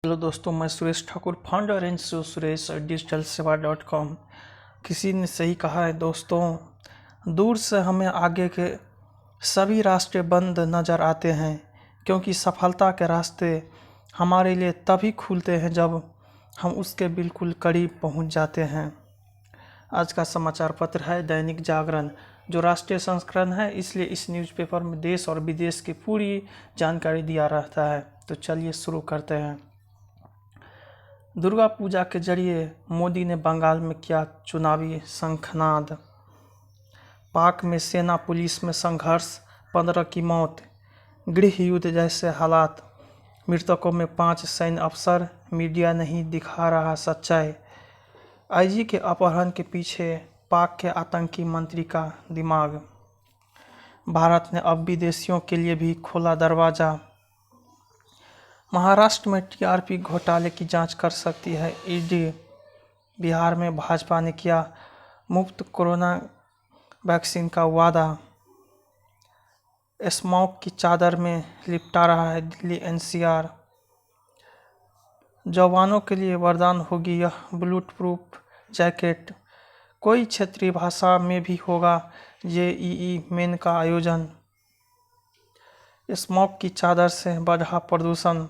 Hello दोस्तों, मैं Suresh Thakur, founder and Suresh digital सेवा .com। किसी ने सही कहा है दोस्तों, दूर से हमें आगे के सभी रास्ते बंद नज़र आते हैं, क्योंकि सफलता के रास्ते हमारे लिए तभी खुलते हैं जब हम उसके बिल्कुल करीब पहुंच जाते हैं। आज का समाचार पत्र है दैनिक जागरण, जो राष्ट्रीय संस्करण है, इसलिए इस न्यूज़पेपर में देश और विदेश की पूरी जानकारी दिया रहता है। तो चलिए शुरू करते हैं। दुर्गा पूजा के जरिए मोदी ने बंगाल में किया चुनावी शंखनाद। पाक में सेना पुलिस में संघर्ष, 15 की मौत, गृह युद्ध जैसे हालात। मृतकों में 5 सैन्य अफसर, मीडिया नहीं दिखा रहा सच्चाई। आईजी के अपहरण के पीछे पाक के आतंकी मंत्री का दिमाग। भारत ने अब विदेशियों के लिए भी खोला दरवाज़ा। महाराष्ट्र में टीआरपी घोटाले की जांच कर सकती है ईडी। बिहार में भाजपा ने किया मुफ्त कोरोना वैक्सीन का वादा। स्मॉग की चादर में लिपटा रहा है दिल्ली एनसीआर। जवानों के लिए वरदान होगी यह बुलेट प्रूफ जैकेट। कोई क्षेत्रीय भाषा में भी होगा जेईई मेन का आयोजन। स्मॉग की चादर से बढ़ा प्रदूषण।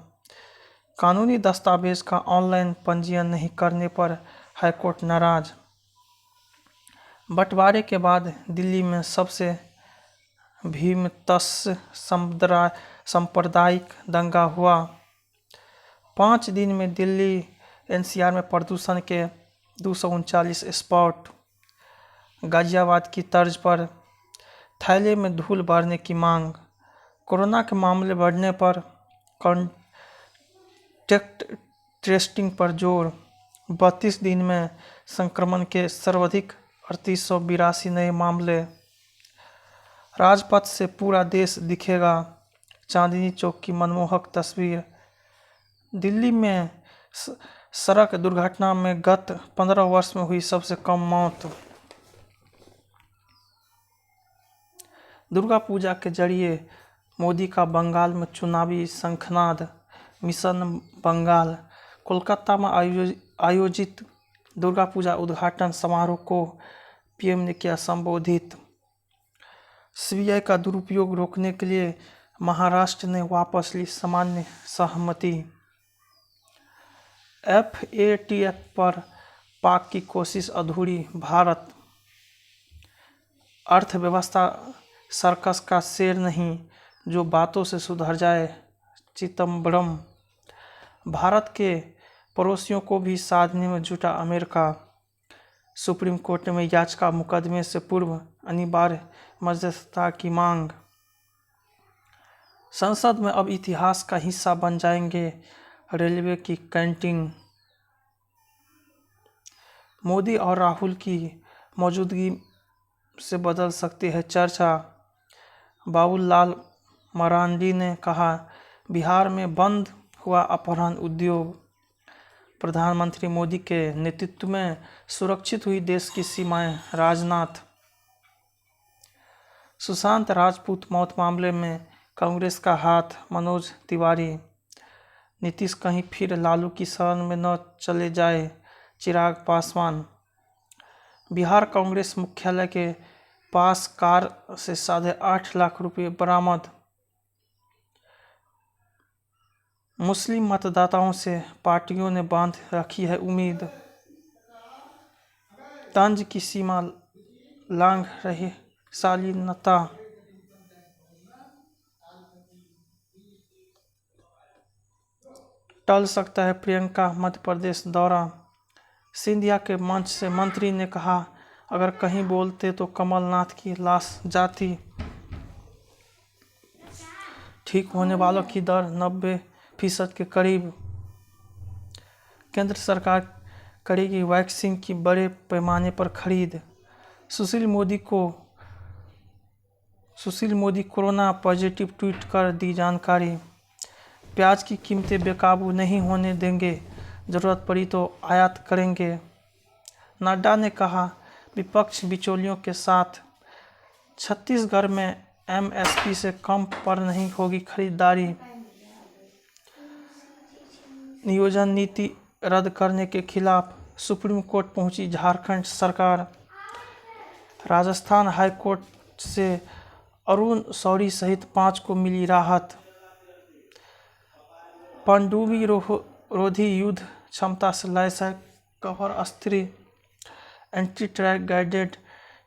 कानूनी दस्तावेज का ऑनलाइन पंजीयन नहीं करने पर हाईकोर्ट नाराज। बंटवारे के बाद दिल्ली में सबसे भीमतस्य सांप्रदायिक दंगा हुआ। 5 दिन में दिल्ली एनसीआर में प्रदूषण के 239 स्पॉट। गाजियाबाद की तर्ज पर थैले में धूल भरने की मांग। कोरोना के मामले बढ़ने पर कॉन्टैक्ट ट्रेसिंग पर जोर। 32 दिन में संक्रमण के सर्वाधिक 3882 नए मामले। राजपथ से पूरा देश दिखेगा, चांदनी चौक की मनमोहक तस्वीर। दिल्ली में सड़क दुर्घटना में गत 15 वर्ष में हुई सबसे कम मौत। दुर्गा पूजा के जरिए मोदी का बंगाल में चुनावी शंखनाद। मिशन बंगाल। कोलकाता में आयोजित दुर्गा पूजा उद्घाटन समारोह को पीएम ने किया संबोधित। सीबीआई का दुरुपयोग रोकने के लिए महाराष्ट्र ने वापस ली सामान्य सहमति। एफएटीएफ पर पाक की कोशिश अधूरी। भारत अर्थव्यवस्था सर्कस का शेर नहीं, जो बातों से सुधर जाए, चिदंबरम। भारत के पड़ोसियों को भी साधने में जुटा अमेरिका। सुप्रीम कोर्ट में याचिका मुकदमे से पूर्व अनिवार्य मध्यस्थता की मांग। संसद में अब इतिहास का हिस्सा बन जाएंगे रेलवे की कैंटीन। मोदी और राहुल की मौजूदगी से बदल सकती है चर्चा। बाबूलाल मरांडी ने कहा, बिहार में बंद हुआ अपहरण उद्योग। प्रधानमंत्री मोदी के नेतृत्व में सुरक्षित हुई देश की सीमाएं। राजनाथ। सुशांत राजपूत मौत मामले में कांग्रेस का हाथ। मनोज तिवारी। नीतीश कहीं फिर लालू की शरण में न चले जाए। चिराग पासवान। बिहार कांग्रेस मुख्यालय के पास कार से 8.5 लाख रुपये बरामद। मुस्लिम मतदाताओं से पार्टियों ने बांध रखी है उम्मीद। तंज की सीमा लांघ रही शालीनता। टल सकता है प्रियंका मध्य प्रदेश दौरा। सिंधिया के मंच से मंत्री ने कहा, अगर कहीं बोलते तो कमलनाथ की लाश जाती। ठीक होने वालों की दर 90% के करीब। केंद्र सरकार करेगी वैक्सीन की बड़े पैमाने पर खरीद। Sushil Modi corona positive tweet कर दी जानकारी। प्याज की कीमतें बेकाबू नहीं होने देंगे, जरूरत पड़ी तो आयात करेंगे। नड्डा ने कहा, विपक्ष बिचौलियों के साथ। छत्तीसगढ़ में एमएसपी से कम पर नहीं होगी खरीदारी। नियोजन नीति रद्द करने के खिलाफ सुप्रीम कोर्ट पहुंची झारखंड सरकार। राजस्थान हाईकोर्ट से अरुण शौरी सहित 5 को मिली राहत। पनडुब्बी रोधी युद्ध क्षमता से लैस है कवर अस्त्र एंटी ट्रैक गाइडेड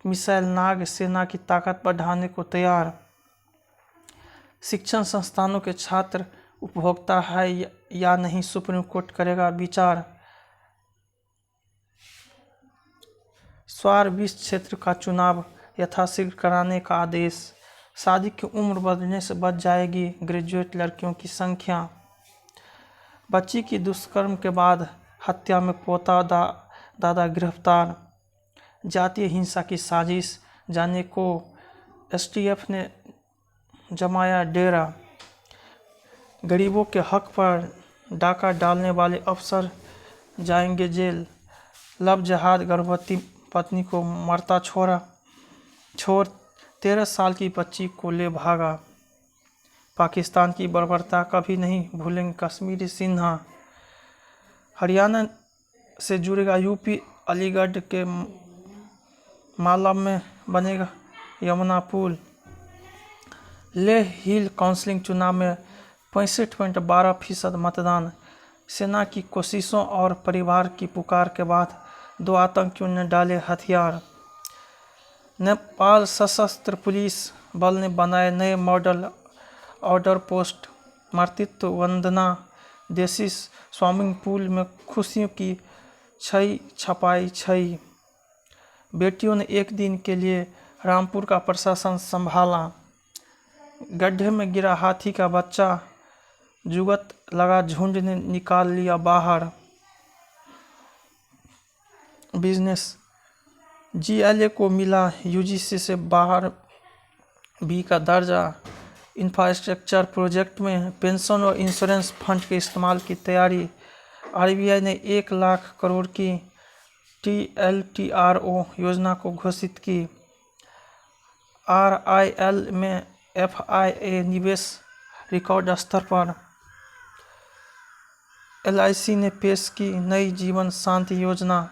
मिसाइल नाग सेना की ताकत बढ़ाने को तैयार। शिक्षण संस्थानों के छात्र उपभोक्ता है या नहीं, सुप्रीम कोर्ट करेगा विचार। स्वार 20 क्षेत्र का चुनाव यथाशीघ्र कराने का आदेश। शादी की उम्र बढ़ने से बढ़ जाएगी ग्रेजुएट लड़कियों की संख्या। बच्ची की दुष्कर्म के बाद हत्या में पोता दादा गिरफ्तार। जातीय हिंसा की साजिश जाने को एसटीएफ ने जमाया डेरा। गरीबों के हक पर डाका डालने वाले अफसर जाएंगे जेल। लव जिहाद गर्भवती पत्नी को मरता छोड़ 13 साल की बच्ची को ले भागा। पाकिस्तान की बर्बरता कभी नहीं भूलेंगे कश्मीरी सिन्हा। हरियाणा से जुड़ेगा यूपी, अलीगढ़ के मालम में बनेगा यमुना पुल। लेह हिल काउंसिल चुनाव में 65.12% मतदान। सेना की कोशिशों और परिवार की पुकार के बाद 2 आतंकियों ने डाले हथियार। नेपाल सशस्त्र पुलिस बल ने बनाए नए मॉडल ऑर्डर पोस्ट। मातृत्व वंदना देसी स्विमिंग पूल में खुशियों की छपाई छई। बेटियों ने एक दिन के लिए रामपुर का प्रशासन संभाला। गड्ढे में गिरा हाथी का बच्चा, जुगत लगा झुंड ने निकाल लिया बाहर। बिजनेस जीएलए को मिला यूजीसी से बाहर बी का दर्जा। इंफ्रास्ट्रक्चर प्रोजेक्ट में पेंशन और इंश्योरेंस फंड के इस्तेमाल की तैयारी। आरबीआई ने 1 लाख करोड़ की TLTRO योजना को घोषित की। RIL में FIA निवेश रिकॉर्ड स्तर पर। LIC ने पेश की नई जीवन शांति योजना।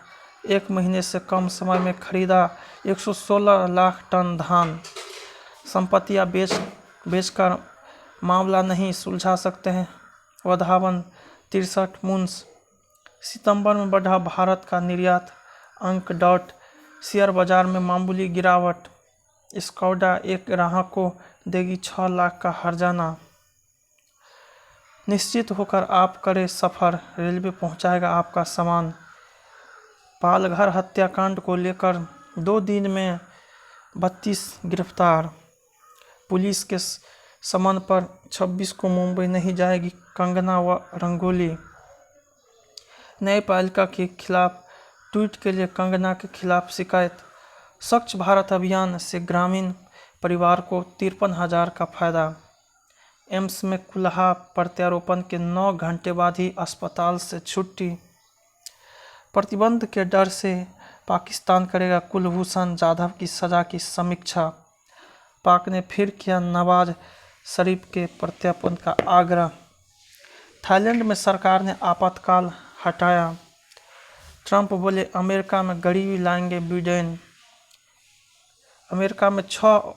1 महीने से कम समय में खरीदा 116 लाख टन धान। संपत्तियां बेचकर मामला नहीं सुलझा सकते हैं वधावन 63 मुंस। सितंबर में बढ़ा भारत का निर्यात अंक डॉट। शेयर बाजार में मामूली गिरावट। स्कोडा एक ग्राहक को देगी 6 लाख का हर्जाना। निश्चित होकर आप करें सफर, रेलवे पहुंचाएगा आपका सामान। पालघर हत्याकांड को लेकर 2 दिन में 32 गिरफ्तार। पुलिस के समन पर 26 को मुंबई नहीं जाएगी कंगना व रंगोली। न्यायपालिका के खिलाफ ट्वीट के लिए कंगना के खिलाफ शिकायत। स्वच्छ भारत अभियान से ग्रामीण परिवार को 53,000 का फायदा। एम्स में कुल्हा प्रत्यारोपण के 9 घंटे बाद ही अस्पताल से छुट्टी। प्रतिबंध के डर से पाकिस्तान करेगा कुलभूषण जाधव की सजा की समीक्षा। पाक ने फिर किया नवाज शरीफ के प्रत्यार्पण का आग्रह। थाईलैंड में सरकार ने आपातकाल हटाया। ट्रंप बोले अमेरिका में गरीबी लाएंगे बिडेन। अमेरिका में 6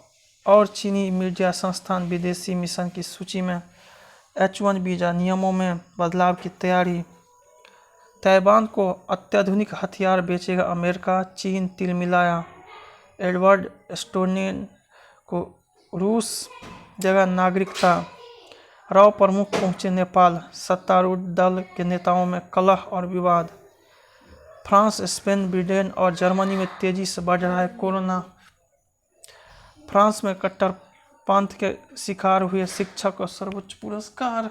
और चीनी मीडिया संस्थान विदेशी मिशन की सूची में। H1 वीजा नियमों में बदलाव की तैयारी। ताइवान को अत्याधुनिक हथियार बेचेगा अमेरिका, चीन तिलमिलाया। एडवर्ड स्नोडेन को रूस देगा नागरिकता। राव प्रमुख पहुंचे नेपाल। सत्तारूढ़ दल के नेताओं में कलह और विवाद। फ्रांस, स्पेन, ब्रिटेन और जर्मनी में तेजी से बढ़ रहा है कोरोना। फ्रांस में कट्टरपंथ के शिकार हुए शिक्षक को सर्वोच्च पुरस्कार।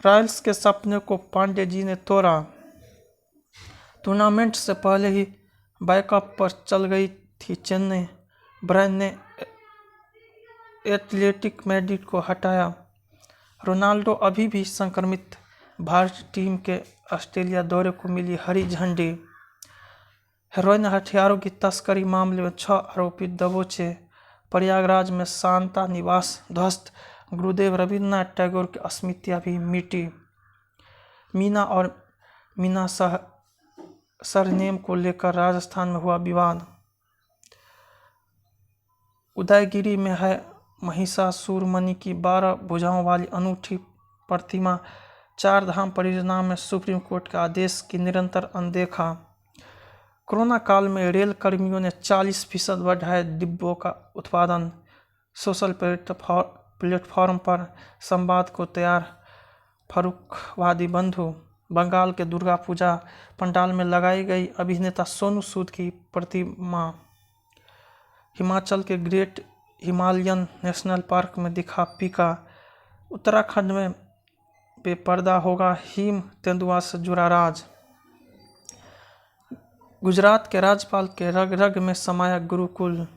रॉयल्स के सपने को पांडे जी ने तोड़ा। टूर्नामेंट से पहले ही बैकअप पर चल गई थी चेन्नई। ब्रायन ने एटलेटिक मैड्रिड को हटाया। रोनाल्डो अभी भी संक्रमित। भारतीय टीम के ऑस्ट्रेलिया दौरे को मिली हरी झंडी। हेरोइन हथियारों की तस्करी मामले में 6 आरोपी दबोचे। प्रयागराज में शांता निवास ध्वस्त। गुरुदेव रविन्द्रनाथ टैगोर की अस्मिता भी मिटी। मीना और मीना सरनेम को लेकर राजस्थान में हुआ विवाद। उदयगिरी में है महिषासुरमणि की 12 भुजाओं वाली अनूठी प्रतिमा। 4 धाम परियोजना में सुप्रीम कोर्ट के आदेश की निरंतर अनदेखा। कोरोना काल में रेल कर्मियों ने 40% बढ़ाया डिब्बों का उत्पादन। सोशल प्लेटफॉर्म पर संवाद को तैयार फर्रुखवादी बंधु। बंगाल के दुर्गा पूजा पंडाल में लगाई गई अभिनेता सोनू सूद की प्रतिमा। हिमाचल के ग्रेट हिमालयन नेशनल पार्क में दिखा पीका। उत्तराखंड में बेपर्दा होगा हिम तेंदुआ से जुड़ा राज। गुजरात के राज्यपाल के रग रग में समाया गुरुकुल।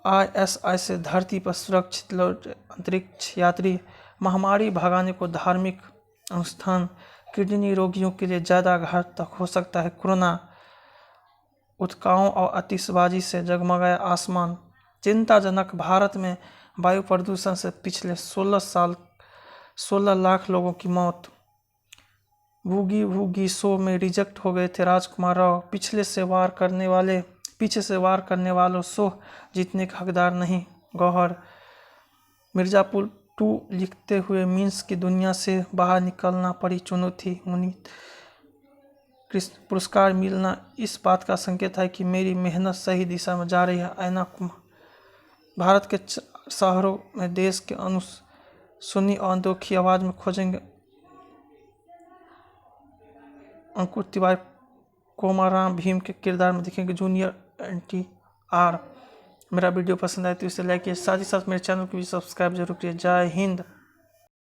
ISI से धरती पर सुरक्षित लौटे अंतरिक्ष यात्री। महामारी भगाने को धार्मिक अनुष्ठान। किडनी रोगियों के लिए ज़्यादा घातक हो सकता है कोरोना। उत्काओं और आतिशबाजी से जगमगाया आसमान। चिंताजनक, भारत में वायु प्रदूषण से पिछले 16 लाख लोगों की मौत। बूगी वूगी शो में रिजेक्ट हो गए थे राजकुमार राव। पीछे से वार करने वालों शो जीतने का हकदार नहीं। गौहर। मिर्जापुर 2 लिखते हुए मीन्स की दुनिया से बाहर निकलना पड़ी चुनौती। मुनीत। पुरस्कार मिलना इस बात का संकेत है कि मेरी मेहनत सही दिशा में जा रही है। ऐना कुमार। भारत के शहरों में देश के सुनी और अनोखी आवाज में खोजेंगे अंकुर तिवारी। कोमाराम भीम के किरदार में दिखेंगे जूनियर NTR। मेरा वीडियो पसंद आए तो इसे लाइक कीजिए, साथ ही साथ मेरे चैनल को भी सब्सक्राइब जरूर कीजिए। जय हिंद।